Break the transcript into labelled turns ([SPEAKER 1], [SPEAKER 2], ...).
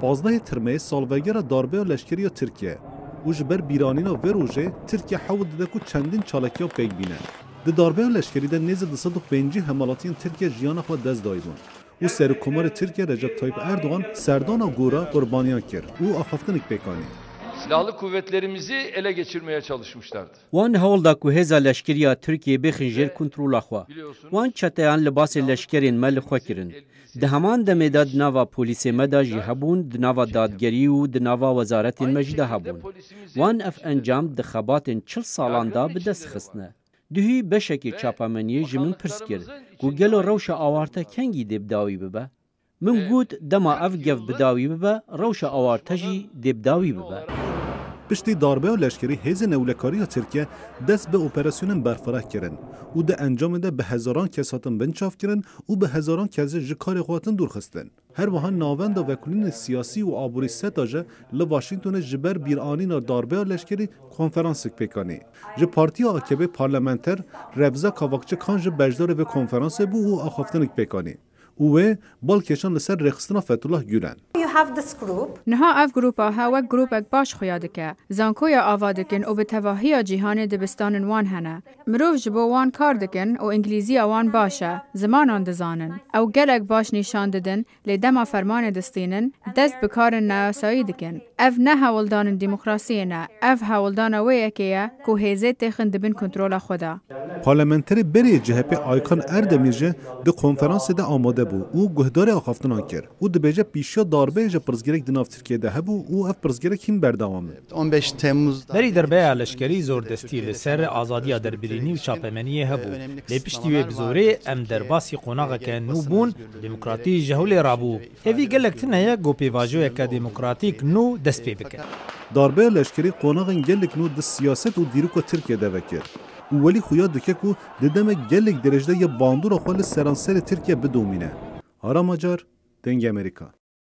[SPEAKER 1] 15 ترمه سالوگر داربه و لشکری ترکیه و جبر بیرانینا و روژه ترکیه حود ده کو چندین چالکی و پیگ بینه. ده داربه و لشکری ده نیز 250 حملاتین ترکیه جیان خود دست دایدون. و سرکومار ترکیه رجب طایب اردوغان سردان گورا قربانیان کرد و آخافتنک پیکانی.
[SPEAKER 2] Silahlı kuvvetlerimizi ele geçirmeye çalışmışlardı.
[SPEAKER 3] Wan hewlda ku hêza leşkeriya Tirkiye bixin jêr kontrola xwe. Wan çeteyan li basê leşkerên me li xwe kirin. Di heman demê de di nava polîsê me de jî hebûn, di nava dadgerî û di nava wezaretên me jî de hebûn. Wan ev encam di xebatên 40 salan da bi dest xistine. Duhî beşekî çapemeniyê ji min pirs kir ku gelo rewşa awarte kengî dê bidawî bibe. Min got dema ev gev bidawî bibe, rewşa awarte jî dê bidawî bibe.
[SPEAKER 1] پشتی داربه و لشکری هیز نولکاری ترکیه دست به اپراسیون برفراه کردن و ده انجام ده به هزاران کس هاتن بنچاف کردن و به هزاران کس جکار خواتن دور خستن. هر وها ناوند و وکلین سیاسی و آبوری ستاجه لواشنگتون جبر بیرانین داربه و لشکری کنفرانس پیکانی. ج پارتی AKP پارلمانتر رفزا کاواکچه کانج بجدار و کنفرانس بو و آخافتنک پیکانی. و بالکشان لسر رخصتنا فتوله گیرن.
[SPEAKER 4] نها اف گروپا ها وک گروپک باش خویادکه زانکویا آوادکن و به تواهی جیهان دبستان وان هنه مروف جبو وان کار دکن و انگلیزی وان باشه زمانان دزانن او گلک باش نشان ددن لیدما فرمان دستینن دست بکارن ناسایی دکن اف نه هولدان دموکراسی نه اف هولدان ویکیه که هیزه تخن دبن کنترول خدا.
[SPEAKER 1] پارلمانتری بری CHP آیکان اردمیرجه ده کنفرانس ده آماده بو او گهدار آخافتنان کرد او ده بیجه پیشیا داربه جه پرزگرک دناف ترکیه ده هبو او اف پرزگرک هم بردوامه.
[SPEAKER 5] 15 تemmuz
[SPEAKER 6] بری دربه لشکری زور دستی لسر آزادی دربرینی و چاپمنی هبو لپشتی و بزوره ام درباسی قناغه که نوبون دموکراتی جهول رابو هفی گلکتنه یا گوپی واجوه که دموکراتیک نو دست پی بکن.
[SPEAKER 1] داربه لشکری قناغن گلک نو ده سیاست و دیروک ترکیه ده وکر. ولی خویا دکه کو ددم گلک درجه یا باندور خال سرانسر ترکیه بدومینه. آرا ماجار دنگ امریکا.